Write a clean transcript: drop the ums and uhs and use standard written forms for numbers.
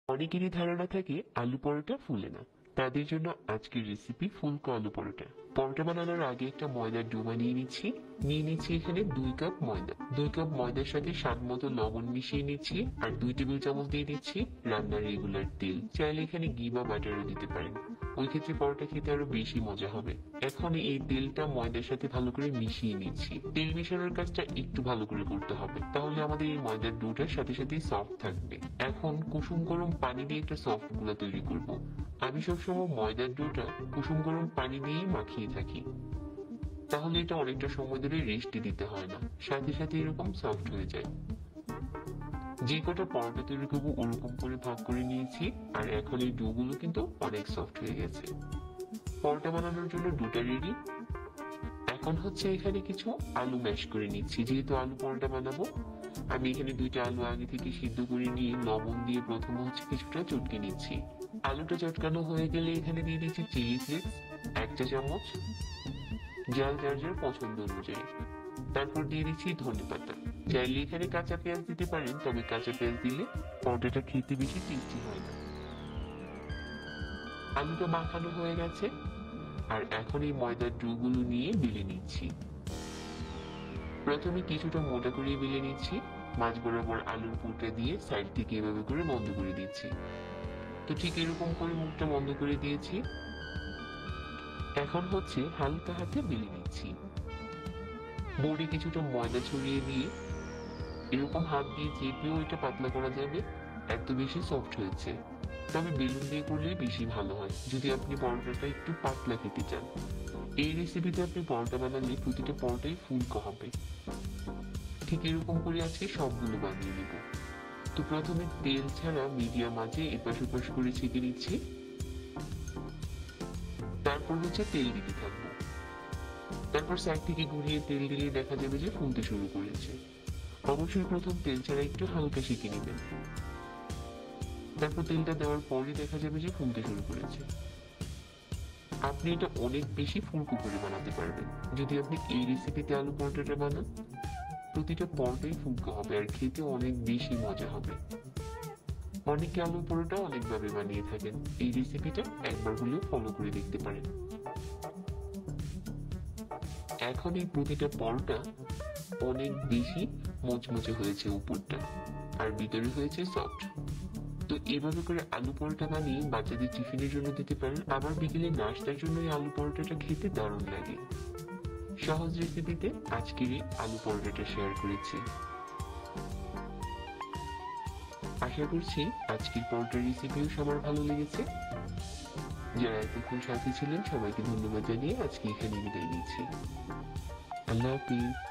অনেকেরই ধারণা থাকে আলু পরোটা ফুলে না, তাদের জন্য আজকের রেসিপি ফুলকো আলু পরোটা। পরোটা বানানোর আগে একটা ময়দার ডো বানিয়ে নিচ্ছি এখানে 2 কাপ ময়দা। 2 কাপ ময়দার সাথে স্বাদ মতো লবণ মিশিয়ে নিচ্ছি, আর 2 টেবিল চামচ দিয়ে দিচ্ছি রান্নার রেগুলার তেল। চাইলে এখানে ঘি বা বাটারও দিতে পারেন, ওই ক্ষেত্রে পরোটা খেতে আরো বেশি মজা হবে। এখন এই তেলটা ময়দার সাথে ভালো করে মিশিয়ে নিচ্ছি। তেল মিশানোর কাজটা একটু ভালো করে করতে হবে, তাহলে আমাদের এই ময়দার ডোটার সাথে সাথে সফট থাকবে। এখন কুসুম গরম পানি দিয়ে একটা সফট গুলা তৈরি করব। আমি সবসময় ময়দার ডোটা কুসুম গরম পানি দিয়েই মাখিয়ে থাকি, তাহলে এটা অনেকটা সময় ধরে রেস্টে দিতে হয় না, সাথে সাথে এরকম সফট হয়ে যায়। যে কটা পরোটা তৈরি করবো ওরকম করে ভাগ করে নিয়েছি, আর এখন এই ডো গুলো কিন্তু অনেক সফট হয়ে গেছে। পরোটা বানানোর জন্য ডোটা রেডি। এখন হচ্ছে এখানে কিছু আলু ম্যাশ করে নিচ্ছি, যেহেতু আলু পরোটা বানাবো। আমি এখানে 2টা আলু আগে থেকে সিদ্ধ করে নিয়ে লবণ দিয়ে প্রথমে হচ্ছে কিছুটা চটকে নিচ্ছি। আলুটা চটকানো হয়ে গেলে এখানে দিয়ে দিচ্ছি চিলি ফ্লেক্স 1 চা চামচ, যার যার যার পছন্দ অনুযায়ী। তারপর দিয়ে দিচ্ছি ধনেপাতা। চাইলে এখানে কাঁচা পেঁয়াজ দিতে পারেন, তবে কাঁচা পেঁয়াজ দিলে পরোটাটা খেতে বেশি টেস্টি হয় না। আলুটা মাখানো হয়ে গেছে, আর এখন এই ময়দার ডো গুলো নিয়ে বেলে নিচ্ছি। প্রথমে কিছুটা মোটা করে বেলে নিচ্ছি, মাঝ বরাবর আলুর পুরটা দিয়ে সাইড থেকে এভাবে করে বন্ধ করে দিচ্ছি। তো ঠিক এরকম করে মুখটা বন্ধ করে দিয়েছি। এখন হচ্ছে হালকা হাতে বেলে নিচ্ছি। বোর্ডে কিছুটা ময়দা ছড়িয়ে দিয়ে এরকম হাত দিয়ে চেপেও এটা পাতলা করা যাবে, এত বেশি সফট হয়েছে। তবে বেলুন দিয়ে করলে বেশি ভালো হয় যদি আপনি পরোটাটা একটু পাতলা খেতে চান। এই রেসিপিতে আপনি পরোটা বানালে প্রতিটা পরোটাই ফুলকো হবে। ঠিক এরকম করে আজকে সবগুলো বানিয়ে নেব। তো প্রথমে তেল ছাড়া মিডিয়াম আঁচে এপাশ ওপাশ করে ছেঁকে নিচ্ছি, তারপর হচ্ছে তেল দিতে থাকবো। তারপর সাইড থেকে ঘুরিয়ে তেল দিলে দেখা যাবে যে ফুলতে শুরু করেছে। অবশ্যই প্রথম তেল ছাড়া একটু হালকা সেঁকে নেবেন, তারপর তেলটা দেওয়ার পরই দেখা যাবে যে ফুলতে শুরু করেছে। আপনি এটা অনেক বেশি ফুলকো করে বানাতে পারবেন যদি আপনি এই রেসিপিতে আলু পরোটাটা বানান। প্রতিটা পরোটাই ফুলকো হবে আর খেতে অনেক বেশি মজা হবে। অনেকে আলু পরোটা অনেকভাবে বানিয়ে থাকেন, এই রেসিপিটা একবার হলেও ফলো করে দেখতে পারেন। এখন এই প্রতিটা পরোটা অনেক বেশি মুচমুচে হয়েছে উপরটা, আর ভিতরে হয়েছে সফট। তো এভাবে করে আলু পরোটা বানিয়ে বাচ্চাদের টিফিনের জন্য দিতে পারেন, আবার বিকেলে নাস্তার জন্য এই আলু পরোটাটা খেতে দারুণ লাগে। সহজ রেসিপিতে আজকের এই আলু পরোটাটা শেয়ার করেছি। আশা করছি আজকের পরোটার রেসিপিও সবার ভালো লেগেছে। যারা এতক্ষণ সাথে ছিলেন সবাইকে ধন্যবাদ জানিয়ে আজকে এখানে বিদায় নিচ্ছি। আল্লাহ হাফিজ।